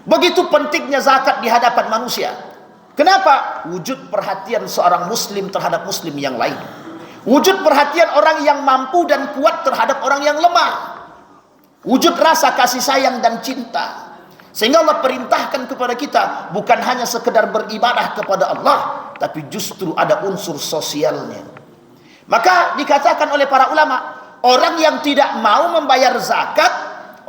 Begitu pentingnya zakat di hadapan manusia. Kenapa? Wujud perhatian seorang muslim terhadap muslim yang lain. Wujud perhatian orang yang mampu dan kuat terhadap orang yang lemah. Wujud rasa kasih sayang dan cinta. Sehingga Allah perintahkan kepada kita bukan hanya sekedar beribadah kepada Allah, tapi justru ada unsur sosialnya. Maka dikatakan oleh para ulama, orang yang tidak mau membayar zakat,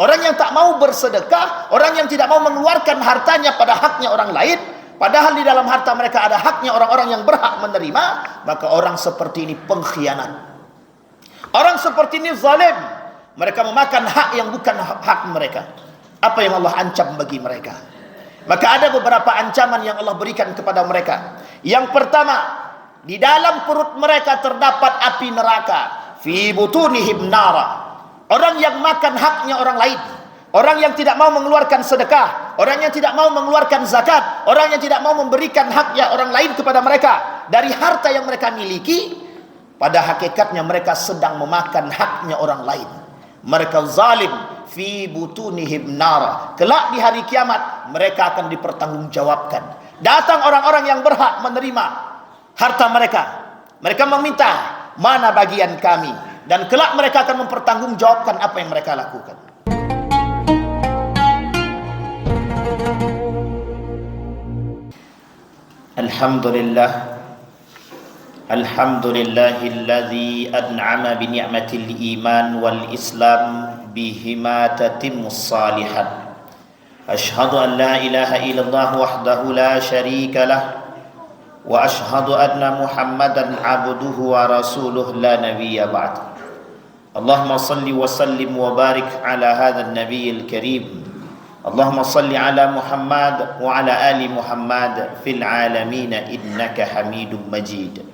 orang yang tak mau bersedekah, orang yang tidak mau mengeluarkan hartanya pada haknya orang lain, padahal di dalam harta mereka ada haknya orang-orang yang berhak menerima, maka orang seperti ini pengkhianat. Orang seperti ini zalim. Mereka memakan hak yang bukan hak mereka. Apa yang Allah ancam bagi mereka? Maka ada beberapa ancaman yang Allah berikan kepada mereka. Yang pertama, di dalam perut mereka terdapat api neraka. Fi butunihim nara. Orang yang makan haknya orang lain, orang yang tidak mau mengeluarkan sedekah, orang yang tidak mau mengeluarkan zakat, orang yang tidak mau memberikan haknya orang lain kepada mereka dari harta yang mereka miliki, pada hakikatnya mereka sedang memakan haknya orang lain. Mereka zalim. Fi butunihim nara. Kelak di hari kiamat mereka akan dipertanggungjawabkan. Datang orang-orang yang berhak menerima harta mereka. Mereka meminta, mana bagian kami? Dan kelak mereka akan mempertanggungjawabkan apa yang mereka lakukan. Alhamdulillah. Alhamdulillahilladzi an'ama bi ni'matil iman wal islam bihima tatimmus salihat. Ashhadu an la ilaha illallah wahdahu la syarika lah wa ashhadu anna Muhammadan abduhu wa rasuluh la nabiyya ba'd. Allahumma salli wa sallim wa barik ala hadzal nabiyil karim. Allahumma salli ala Muhammad wa ala ali Muhammad fil alamin innaka Hamidum Majid.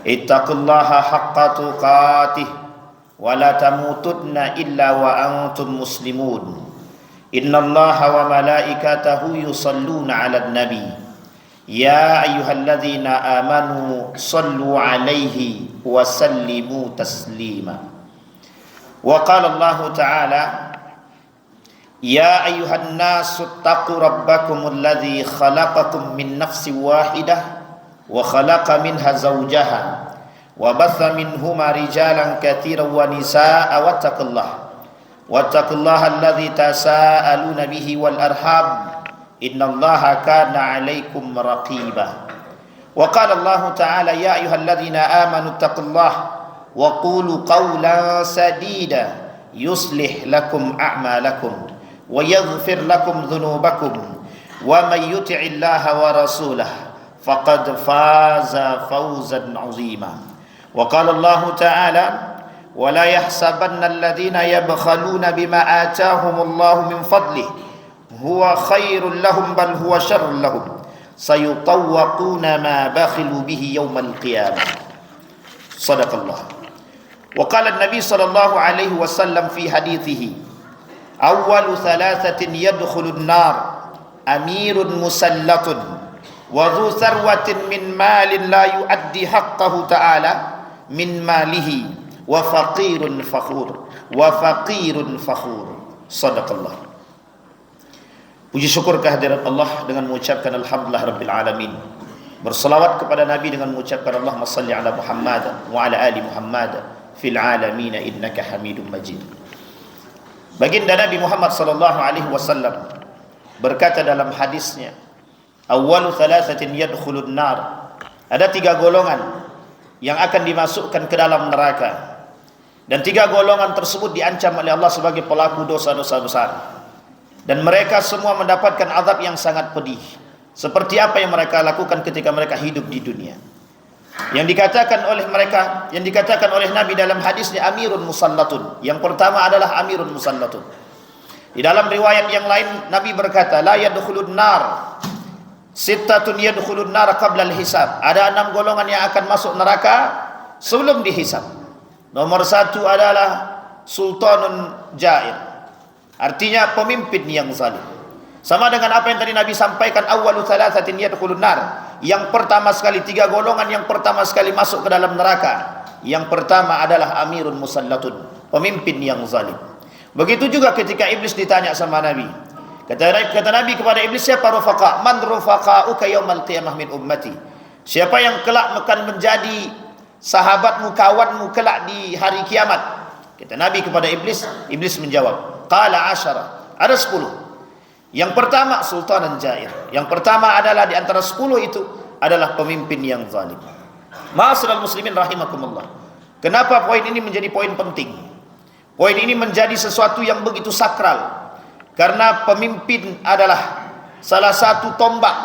Ittaqullaha haqqa tuqatih wa la tamutunna illa wa antum muslimun. Innallaha wa malaikatahu yusalluna 'alan nabi. Ya ayyuhalladzina amanu sallu 'alaihi wa sallimu taslima. Wa qala Allah ta'ala, ya ayyuhan nasu taqu rabbakumul ladzi khalaqakum min nafsin wahidah wa khalaqa minha zawjaha wa batha minhuma rijalan katsiran wa nisaa'a wattaqullaha alladzi tasaaluna bihi wal arham innallaha kana 'alaikum raqiba. Wa qala Allah ta'ala, ya ayyuhalladzina amanu taqullaha wa qulu qawlan sadida yuslih lakum a'malakum wa yaghfir lakum dhunubakum wa may yuti'illaha wa rasulahu faqad faza fawzan 'azima. Wa qala Allah ta'ala, wa la yahsabanna alladhina yabkhaluna bima atahumullahu min fadlihi huwa khairul lahum bal huwa syarrul lahum sayutawwaquna ma bakhilu bihi yawmal qiyamah. Sadaqallah. Wa qala an-nabi sallallahu alaihi wasallam fi hadithihi, awwalu thalathatin yadkhulun nar amirun musallatun wa dhu sarwatin min malin la yuaddi haqqahu ta'ala min malihi wa faqirun fakhur. Sadaqallah. Puji syukur kehadirat Allah dengan mengucapkan alhamdulillah rabbil alamin. Berselawat kepada Nabi dengan mengucapkan Allahumma salli ala Muhammad wa ala ali Muhammad fil alamin innaka Hamidum Majid. Baginda Nabi Muhammad sallallahu alaihi wasallam berkata dalam hadisnya, awwalu thalathatin yadkhulun nar. Ada 3 golongan yang akan dimasukkan ke dalam neraka, dan 3 golongan tersebut diancam oleh Allah sebagai pelaku dosa-dosa besar, dan mereka semua mendapatkan azab yang sangat pedih seperti apa yang mereka lakukan ketika mereka hidup di dunia. Yang dikatakan oleh Nabi dalam hadisnya, amirun musallatun. Yang pertama adalah amirun musallatun. Di dalam riwayat yang lain Nabi berkata, la yadkhulun nar sittatun yadkhulun nar qabla al-hisab. Ada 6 golongan yang akan masuk neraka sebelum dihisab. Nomor 1 adalah sultanun jair, artinya pemimpin yang zalim. Sama dengan apa yang tadi Nabi sampaikan, awwalu thalathatin yadkhulun nar. Yang pertama sekali, 3 golongan yang pertama sekali masuk ke dalam neraka. Yang pertama adalah amirun musallatun, pemimpin yang zalim. Begitu juga ketika iblis ditanya sama Nabi, Kata Nabi kepada iblis, siapa rufaqa? Man rufaqa'uka yaumal qiyamah min ummati? Siapa yang kelak akan menjadi sahabatmu, kawanmu kelak di hari kiamat? Kata Nabi kepada iblis, iblis menjawab, qala 10, ada 10. Yang pertama sultanan jair. Yang pertama adalah di antara 10 itu adalah pemimpin yang zalim. Ma'asyiral muslimin rahimakumullah. Kenapa poin ini menjadi poin penting? Poin ini menjadi sesuatu yang begitu sakral. Karena pemimpin adalah salah satu tombak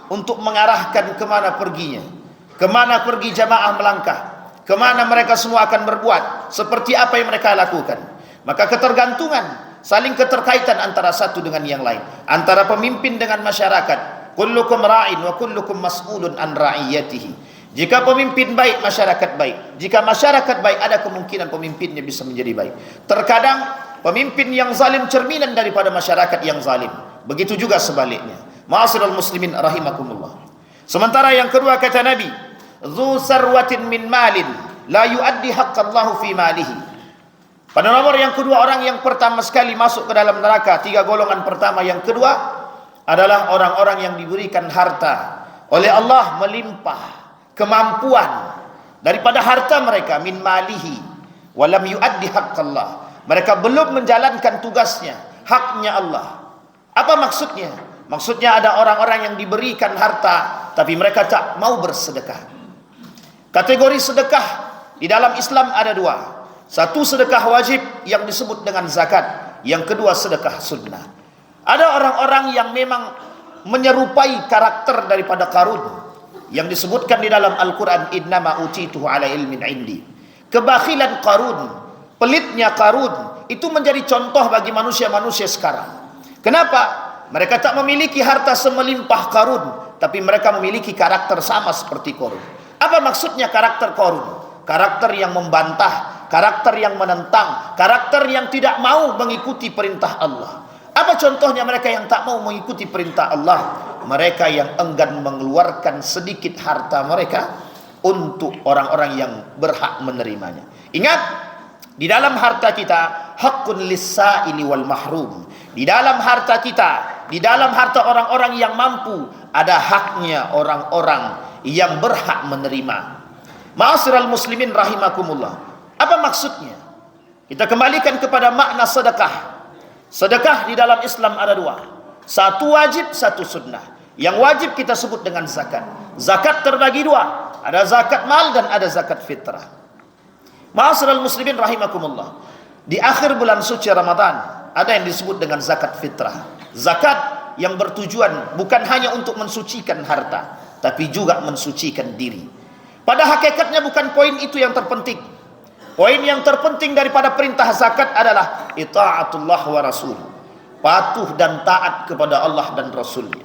untuk mengarahkan kemana perginya, kemana pergi jamaah melangkah, kemana mereka semua akan berbuat, seperti apa yang mereka lakukan. Maka ketergantungan, saling keterkaitan antara satu dengan yang lain, antara pemimpin dengan masyarakat. Kullukum ra'in wa kullukum mas'ulun an ra'iyatihi. Jika pemimpin baik, masyarakat baik. Jika masyarakat baik, ada kemungkinan pemimpinnya bisa menjadi baik. Terkadang pemimpin yang zalim cerminan daripada masyarakat yang zalim. Begitu juga sebaliknya. Ma'asyiral muslimin rahimakumullah. Sementara yang kedua kata Nabi, dzu sarwatin min malin la yuaddi haqqallahu fi malihi. Pada nomor yang kedua, orang yang pertama sekali masuk ke dalam neraka. 3 golongan pertama. Yang kedua adalah orang-orang yang diberikan harta oleh Allah melimpah, kemampuan daripada harta mereka, min malihi walam yuaddi haqqallah. Mereka belum menjalankan tugasnya, haknya Allah. Apa maksudnya? Maksudnya ada orang-orang yang diberikan harta tapi mereka tak mau bersedekah. Kategori sedekah di dalam Islam ada 2. Satu sedekah wajib yang disebut dengan zakat, yang kedua sedekah sunnah. Ada orang-orang yang memang menyerupai karakter daripada Qarun yang disebutkan di dalam Al-Quran, innama utituhu ala ilmin indi. Kebakhilan Qarun, pelitnya Qarun, itu menjadi contoh bagi manusia-manusia sekarang. Kenapa? Mereka tak memiliki harta semelimpah Qarun, tapi mereka memiliki karakter sama seperti Qarun. Apa maksudnya karakter Qarun? Karakter yang membantah, karakter yang menentang, karakter yang tidak mau mengikuti perintah Allah. Apa contohnya mereka yang tak mau mengikuti perintah Allah? Mereka yang enggan mengeluarkan sedikit harta mereka untuk orang-orang yang berhak menerimanya. Ingat, di dalam harta kita haqqun lis-sa'ili wal mahrum. Di dalam harta kita, di dalam harta orang-orang yang mampu, ada haknya orang-orang yang berhak menerima. Ma'asyiral muslimin rahimakumullah. Apa maksudnya? Kita kembalikan kepada makna sedekah. Sedekah di dalam Islam ada 2. Satu wajib, satu sunnah. Yang wajib kita sebut dengan zakat. Zakat terbagi 2. Ada zakat mal dan ada zakat fitrah. Ma'asyiral muslimin rahimakumullah. Di akhir bulan suci Ramadan ada yang disebut dengan zakat fitrah. Zakat yang bertujuan bukan hanya untuk mensucikan harta, tapi juga mensucikan diri. Pada hakikatnya bukan poin itu yang terpenting. Poin yang terpenting daripada perintah zakat adalah ita'atullah wa rasul. Patuh dan taat kepada Allah dan Rasulnya.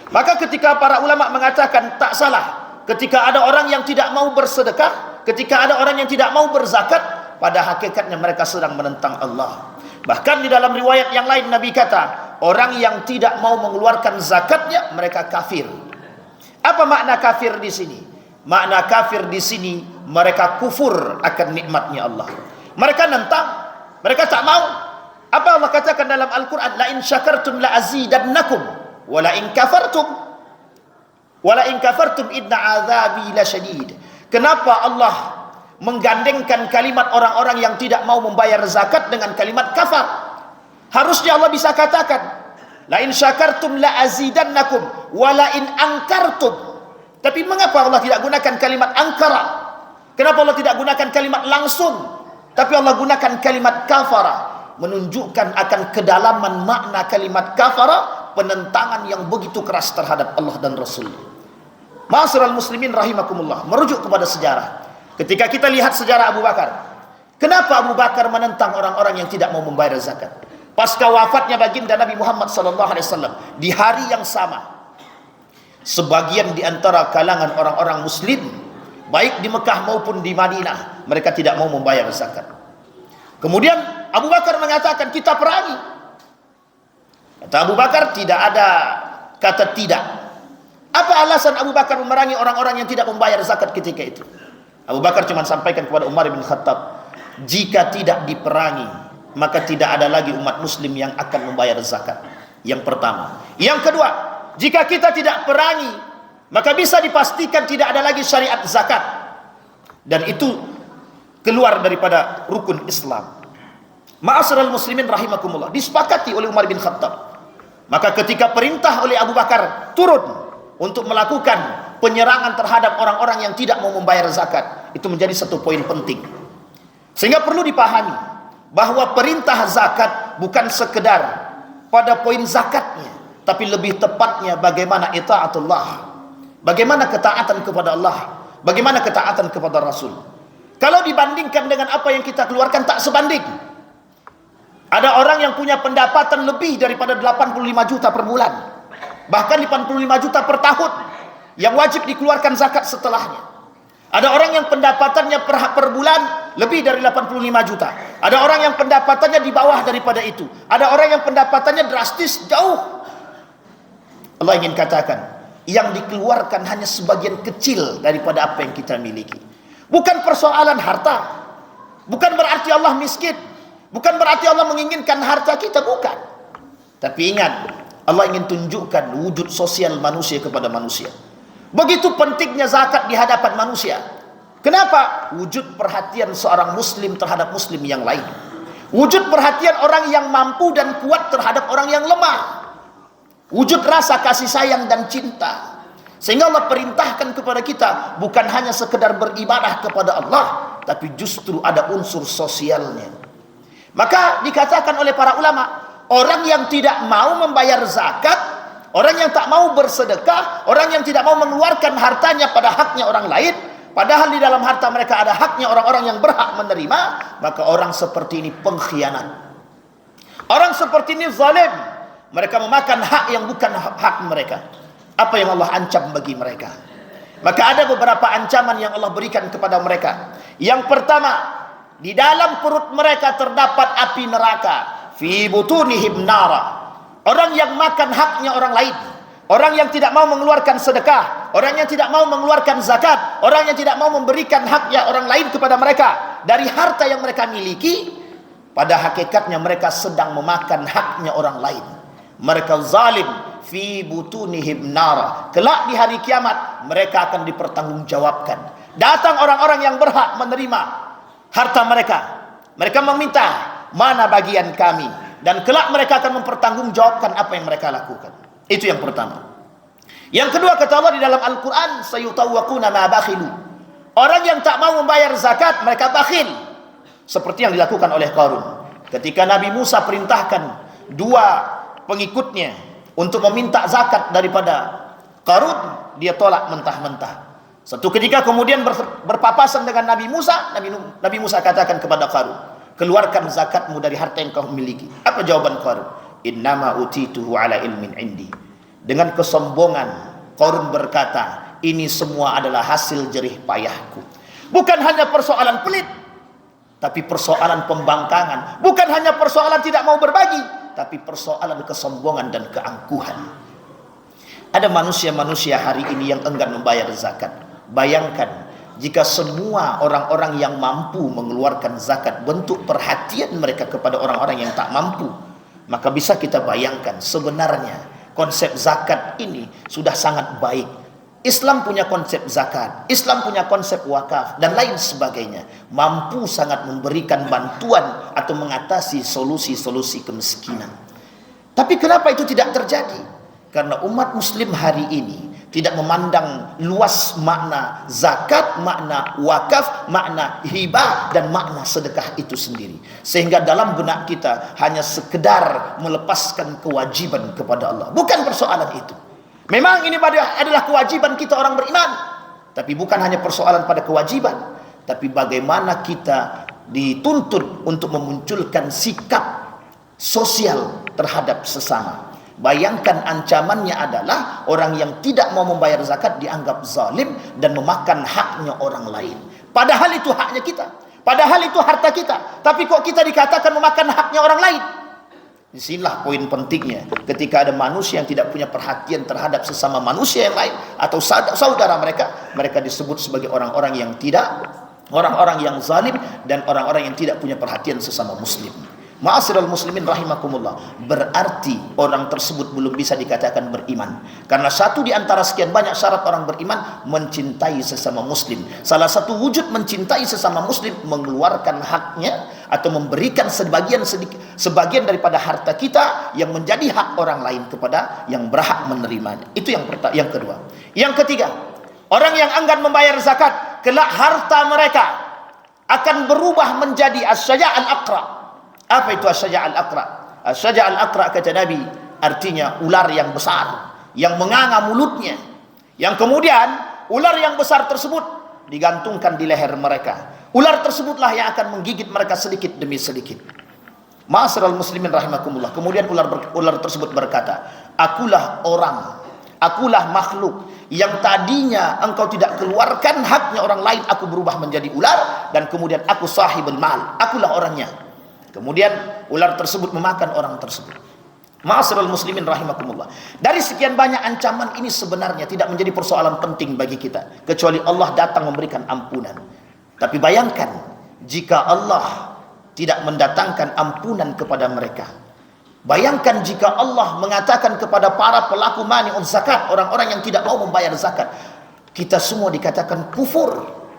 Maka ketika para ulama mengatakan tak salah, ketika ada orang yang tidak mau bersedekah, ketika ada orang yang tidak mau berzakat, pada hakikatnya mereka sedang menentang Allah. Bahkan di dalam riwayat yang lain Nabi kata, orang yang tidak mau mengeluarkan zakatnya, mereka kafir. Apa makna kafir di sini? Makna kafir di sini, mereka kufur akan nikmatnya Allah. Mereka nentang, mereka tak mau. Apa Allah katakan dalam Al-Quran? La in syakartum la azidannakum wa la in kafartum inna azabi lasyadid. Kenapa Allah menggandengkan kalimat orang-orang yang tidak mau membayar zakat dengan kalimat kafar? Harusnya Allah bisa katakan la in syakartum la azidannakum wa la in ankartum. Tapi mengapa Allah tidak gunakan kalimat angkara? Kenapa Allah tidak gunakan kalimat langsung, tapi Allah gunakan kalimat kafara? Menunjukkan akan kedalaman makna kalimat kafara, penentangan yang begitu keras terhadap Allah dan Rasul. Ma'asyiral muslimin rahimakumullah. Merujuk kepada sejarah. Ketika kita lihat sejarah Abu Bakar, kenapa Abu Bakar menentang orang-orang yang tidak mau membayar zakat? Pasca wafatnya baginda Nabi Muhammad SAW, di hari yang sama, sebagian di antara kalangan orang-orang muslim, baik di Mekah maupun di Madinah, mereka tidak mau membayar zakat. Kemudian Abu Bakar mengatakan, kita perangi. Kata Abu Bakar, tidak ada kata tidak. Apa alasan Abu Bakar memerangi orang-orang yang tidak membayar zakat ketika itu? Abu Bakar cuma sampaikan kepada Umar bin Khattab, jika tidak diperangi, maka tidak ada lagi umat muslim yang akan membayar zakat. Yang pertama. Yang kedua, jika kita tidak perangi, maka bisa dipastikan tidak ada lagi syariat zakat, dan itu keluar daripada rukun Islam. Ma'asyiral muslimin rahimakumullah, disepakati oleh Umar bin Khattab. Maka ketika perintah oleh Abu Bakar turun untuk melakukan penyerangan terhadap orang-orang yang tidak mau membayar zakat, itu menjadi satu poin penting. Sehingga perlu dipahami bahwa perintah zakat bukan sekedar pada poin zakatnya, tapi lebih tepatnya bagaimana itaatullah, bagaimana ketaatan kepada Allah, bagaimana ketaatan kepada Rasul. Kalau dibandingkan dengan apa yang kita keluarkan, tak sebanding. Ada orang yang punya pendapatan lebih daripada 85 juta per bulan, bahkan 85 juta per tahun, yang wajib dikeluarkan zakat setelahnya. Ada orang yang pendapatannya per bulan lebih dari 85 juta. Ada orang yang pendapatannya di bawah daripada itu. Ada orang yang pendapatannya drastis jauh. Allah ingin katakan, yang dikeluarkan hanya sebagian kecil daripada apa yang kita miliki. Bukan persoalan harta, bukan berarti Allah miskin, bukan berarti Allah menginginkan harta kita, bukan. Tapi ingat, Allah ingin tunjukkan wujud sosial manusia kepada manusia. Begitu pentingnya zakat di hadapan manusia. Kenapa? Wujud perhatian seorang muslim terhadap muslim yang lain. Wujud perhatian orang yang mampu dan kuat terhadap orang yang lemah. Wujud rasa kasih sayang dan cinta. Sehingga Allah perintahkan kepada kita bukan hanya sekedar beribadah kepada Allah, tapi justru ada unsur sosialnya. Maka dikatakan oleh para ulama, orang yang tidak mau membayar zakat, orang yang tak mau bersedekah, orang yang tidak mau mengeluarkan hartanya pada haknya orang lain, padahal di dalam harta mereka ada haknya orang-orang yang berhak menerima, maka orang seperti ini pengkhianat. Orang seperti ini zalim. Mereka memakan hak yang bukan hak mereka. Apa yang Allah ancam bagi mereka? Maka ada beberapa ancaman yang Allah berikan kepada mereka. Yang pertama, di dalam perut mereka terdapat api neraka. Fi butunihim nara. Orang yang makan haknya orang lain, orang yang tidak mau mengeluarkan sedekah, orang yang tidak mau mengeluarkan zakat, orang yang tidak mau memberikan haknya orang lain kepada mereka dari harta yang mereka miliki, pada hakikatnya mereka sedang memakan haknya orang lain. Mereka zalim. Fi butunihim nara. Kelak di hari kiamat mereka akan dipertanggungjawabkan. Datang orang-orang yang berhak menerima harta mereka. Mereka meminta, mana bagian kami? Dan kelak mereka akan mempertanggungjawabkan apa yang mereka lakukan. Itu yang pertama. Yang kedua, kata Allah di dalam Al-Quran, sayutawwaquna ma bakhilu. Orang yang tak mau membayar zakat, mereka bakhil. Seperti yang dilakukan oleh Qarun. Ketika Nabi Musa perintahkan dua pengikutnya untuk meminta zakat daripada Qarun, dia tolak mentah-mentah. Satu ketika kemudian berpapasan dengan Nabi Musa, Nabi Musa katakan kepada Qarun, keluarkan zakatmu dari harta yang kau miliki. Apa jawaban Qarun? Innama utituhu ala ilmin indi. Dengan kesombongan Qarun berkata, ini semua adalah hasil jerih payahku. Bukan hanya persoalan pelit, tapi persoalan pembangkangan. Bukan hanya persoalan tidak mau berbagi, tapi persoalan kesombongan dan keangkuhan. Ada manusia-manusia hari ini yang enggan membayar zakat. Bayangkan jika semua orang-orang yang mampu mengeluarkan zakat bentuk perhatian mereka kepada orang-orang yang tak mampu, maka bisa kita bayangkan sebenarnya konsep zakat ini sudah sangat baik. Islam punya konsep zakat, Islam punya konsep wakaf dan lain sebagainya, mampu sangat memberikan bantuan atau mengatasi solusi-solusi kemiskinan. Tapi kenapa itu tidak terjadi? Karena umat muslim hari ini tidak memandang luas makna zakat, makna wakaf, makna hibah, dan makna sedekah itu sendiri. Sehingga dalam benak kita hanya sekedar melepaskan kewajiban kepada Allah. Bukan persoalan itu. Memang ini adalah kewajiban kita orang beriman. Tapi bukan hanya persoalan pada kewajiban, tapi bagaimana kita dituntut untuk memunculkan sikap sosial terhadap sesama. Bayangkan ancamannya adalah orang yang tidak mau membayar zakat dianggap zalim dan memakan haknya orang lain. Padahal itu haknya kita. Padahal itu harta kita. Tapi kok kita dikatakan memakan haknya orang lain? Disinilah poin pentingnya. Ketika ada manusia yang tidak punya perhatian terhadap sesama manusia yang lain atau saudara mereka, mereka disebut sebagai orang-orang yang tidak, orang-orang yang zalim dan orang-orang yang tidak punya perhatian sesama muslim. Ma'asyiral muslimin rahimakumullah, berarti orang tersebut belum bisa dikatakan beriman. Karena satu di antara sekian banyak syarat orang beriman, mencintai sesama muslim. Salah satu wujud mencintai sesama muslim, mengeluarkan haknya atau memberikan sebagian daripada harta kita yang menjadi hak orang lain kepada yang berhak menerimanya. Itu yang kedua. Yang ketiga, orang yang enggan membayar zakat, kelak harta mereka akan berubah menjadi asy-syaja' al-aqra. Apa itu asy-syaja' al-aqra? Asy-syaja' al-aqra kata Nabi, artinya ular yang besar, yang menganga mulutnya, yang kemudian ular yang besar tersebut digantungkan di leher mereka. Ular tersebutlah yang akan menggigit mereka sedikit demi sedikit. Ma'asyiral muslimin rahimakumullah. Kemudian ular tersebut berkata, akulah orang, akulah makhluk yang tadinya engkau tidak keluarkan haknya orang lain, aku berubah menjadi ular, dan kemudian aku sahibul mal, akulah orangnya. Kemudian ular tersebut memakan orang tersebut. Ma'asyiral muslimin rahimakumullah. Dari sekian banyak ancaman ini sebenarnya tidak menjadi persoalan penting bagi kita, kecuali Allah datang memberikan ampunan. Tapi bayangkan jika Allah tidak mendatangkan ampunan kepada mereka. Bayangkan jika Allah mengatakan kepada para pelaku mani'un zakat, orang-orang yang tidak mau membayar zakat, kita semua dikatakan kufur.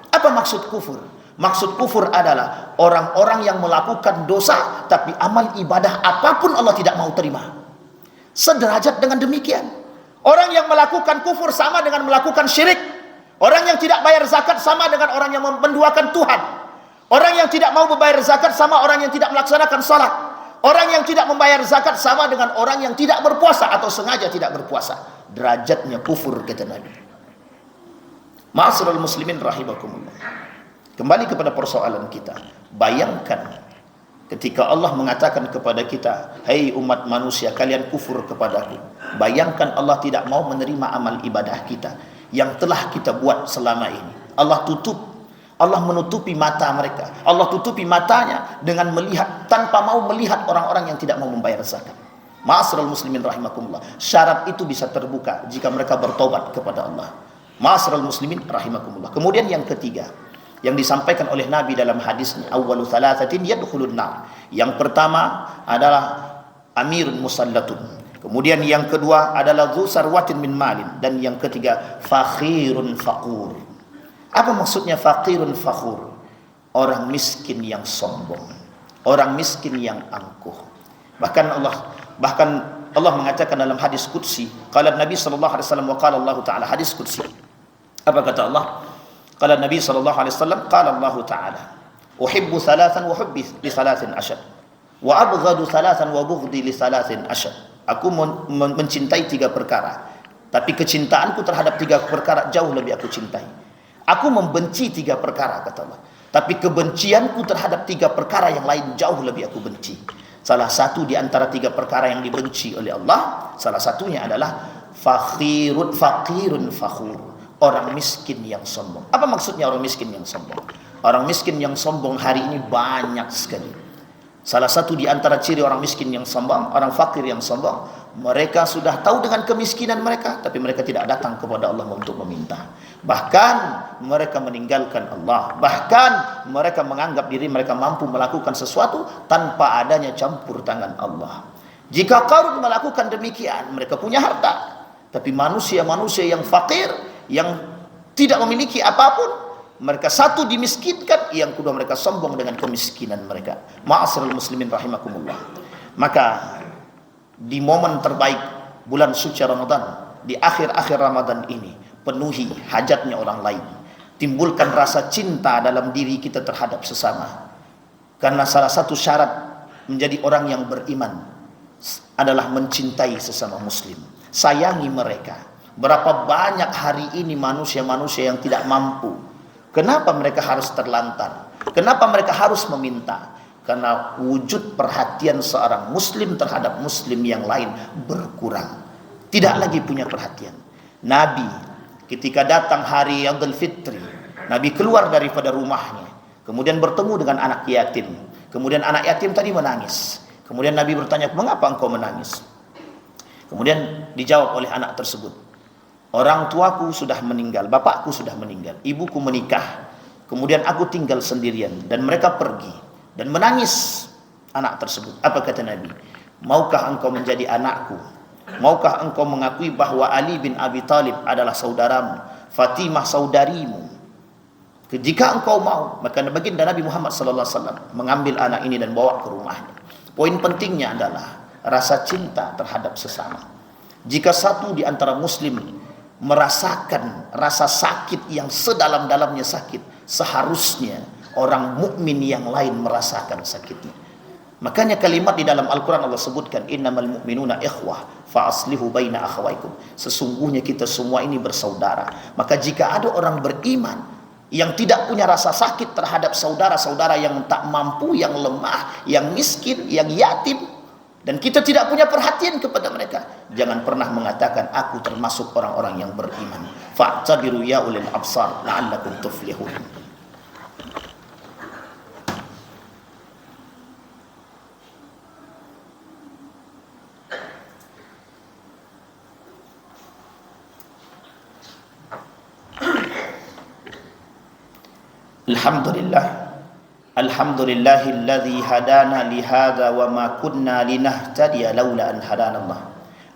Apa maksud kufur? Maksud kufur adalah orang-orang yang melakukan dosa tapi amal ibadah apapun Allah tidak mau terima. Sederajat dengan demikian. Orang yang melakukan kufur sama dengan melakukan syirik. Orang yang tidak bayar zakat sama dengan orang yang menduakan Tuhan. Orang yang tidak mau membayar zakat sama orang yang tidak melaksanakan salat. Orang yang tidak membayar zakat sama dengan orang yang tidak berpuasa atau sengaja tidak berpuasa. Derajatnya kufur kata Nabi. Ma'asyiral muslimin rahimakumullah. Kembali kepada persoalan kita. Bayangkan ketika Allah mengatakan kepada kita, "Hai umat manusia, kalian kufur kepadaku." Bayangkan Allah tidak mau menerima amal ibadah kita yang telah kita buat selama ini. Allah menutupi mata mereka. Allah tutupi matanya dengan melihat, tanpa mau melihat orang-orang yang tidak mau membayar zakat. Ma'asyiral muslimin rahimakumullah. Syarat itu bisa terbuka jika mereka bertobat kepada Allah. Ma'asyiral muslimin rahimakumullah. Kemudian yang ketiga, yang disampaikan oleh Nabi dalam hadisnya, awwalu thalathatin yadkhulun nar. Yang pertama adalah amirun musallatun. Kemudian yang kedua adalah dzu sarwatin min malin, dan yang ketiga fakhirun fakhur. Apa maksudnya fakhirun fakhur? Orang miskin yang sombong, orang miskin yang angkuh. Bahkan Allah mengatakan dalam hadis qudsi, qala Nabi sallallahu alaihi wasallam wa qala Allah taala, hadis qudsi. Apa kata Allah? Qala Nabi sallallahu alaihi wasallam, qala Allah taala, uhibbu thalathan wa hubbi li thalathin ashad, wa abghadu thalathan wa bughdi li thalathin ashad. Aku mencintai 3 perkara, tapi kecintaanku terhadap 3 perkara jauh lebih aku cintai. Aku membenci 3 perkara kata Allah, tapi kebencianku terhadap 3 perkara yang lain jauh lebih aku benci. Salah satu di antara 3 perkara yang dibenci oleh Allah, salah satunya adalah faqirun fakhur, orang miskin yang sombong. Apa maksudnya orang miskin yang sombong? Orang miskin yang sombong hari ini banyak sekali. Salah satu di antara ciri orang miskin yang sombong, orang fakir yang sombong, mereka sudah tahu dengan kemiskinan mereka, tapi mereka tidak datang kepada Allah untuk meminta. Bahkan mereka meninggalkan Allah. Bahkan mereka menganggap diri mereka mampu melakukan sesuatu tanpa adanya campur tangan Allah. Jika Qarun melakukan demikian, mereka punya harta. Tapi manusia-manusia yang fakir, yang tidak memiliki apapun, mereka satu dimiskinkan, yang kedua mereka sombong dengan kemiskinan mereka. Ma'asyiral muslimin rahimakumullah. Maka di momen terbaik bulan suci Ramadan, di akhir-akhir Ramadan ini, penuhi hajatnya orang lain. Timbulkan rasa cinta dalam diri kita terhadap sesama. Karena salah satu syarat menjadi orang yang beriman adalah mencintai sesama muslim. Sayangi mereka. Berapa banyak hari ini manusia-manusia yang tidak mampu. Kenapa mereka harus terlantar? Kenapa mereka harus meminta? Karena wujud perhatian seorang muslim terhadap muslim yang lain berkurang. Tidak lagi punya perhatian. Nabi ketika datang hari Idul Fitri, Nabi keluar daripada rumahnya, kemudian bertemu dengan anak yatim. Kemudian anak yatim tadi menangis. Kemudian Nabi bertanya, "Mengapa engkau menangis?" Kemudian dijawab oleh anak tersebut, "Orang tuaku sudah meninggal, bapakku sudah meninggal, ibuku menikah, kemudian aku tinggal sendirian, dan mereka pergi." Dan menangis. anak tersebut. Apa kata Nabi? Maukah engkau menjadi anakku? Maukah engkau mengakui bahwa Ali bin Abi Thalib adalah saudaramu, Fatimah saudarimu? Jika engkau mau, maka baginda Nabi Muhammad sallallahu alaihi wasallam mengambil anak ini dan bawa ke rumahnya. Poin pentingnya adalah rasa cinta terhadap sesama. Jika satu di antara muslim merasakan rasa sakit yang sedalam-dalamnya sakit, seharusnya orang mukmin yang lain merasakan sakitnya. Makanya kalimat di dalam Al-Quran Allah sebutkan, innamal mu'minuna ikhwah fa aslihu baina akhawaikum. Sesungguhnya kita semua ini bersaudara. Maka jika ada orang beriman yang tidak punya rasa sakit terhadap saudara-saudara yang tak mampu, yang lemah, yang miskin, yang yatim, dan kita tidak punya perhatian kepada mereka, jangan pernah mengatakan aku termasuk orang-orang yang beriman. Fa'tabiru ya ulil absar la'allakum tuflihun. Alhamdulillahilladzi hadana lihada wa ma kunna linahtadiya laula an hadana Allah.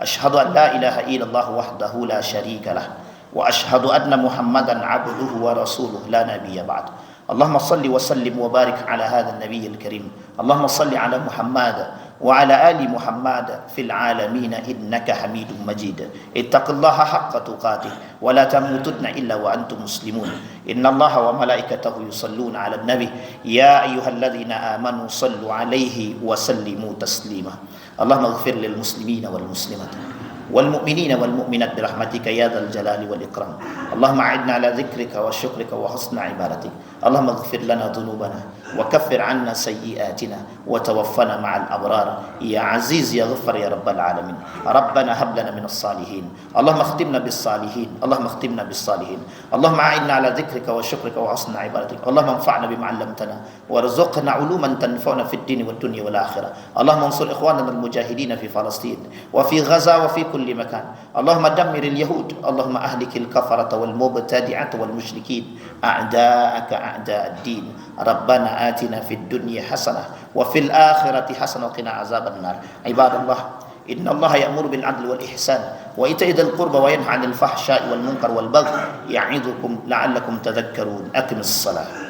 Asyhadu an la ilaha illallah wahdahu la syarika lah wa asyhadu anna Muhammadan abduhu wa rasuluhu la nabiyya ba'd. Allahumma salli wa sallim wa barik ala hadzal nabiyil karim. Allahumma salli ala Muhammad وعلى آل محمد في العالمين إنك حميد مجيد. اتق الله حق تقاته ولا تموتن إلا وأنتم مسلمون. إن الله وملائكته يصلون على النبي يا أيها الذين آمنوا صلوا عليه وسلموا تسليما. اللهم اغفر للمسلمين والمسلمات والمؤمنين والمؤمنات برحمتك يا ذا الجلال والإكرام. اللهم أعنا على ذكرك وشكرك وحسن عبادتك. اللهم اغفر لنا ذنوبنا وكفر عنا سيئاتنا وتوفنا مع الأبرار يا عزيز يا غفر يا رب العالمين. ربنا هب لنا من الصالحين. اللهم اختمنا بالصالحين. اللهم اختمنا بالصالحين. اللهم أعنا على ذكرك وشكرك وحسن عبادتك. اللهم انفعنا بما علمتنا وارزقنا علوما تنفعنا في الدين والدنيا والآخرة. اللهم انصر إخواننا المجاهدين في فلسطين وفي غزة وفي كل مكان. اللهم دمر اليهود. اللهم أهلك الكفرة والمبتدعة والمشركين أعداءك أعداء الدين. ربنا آتنا في الدنيا حسنة وفي الآخرة حسنة وقنا عذاب النار. عباد الله إن الله يأمر بالعدل والإحسان وإيتاء ذي القربى وينهى عن الفحشاء والمنكر والبغي يعظكم لعلكم تذكرون. أقم الصلاة.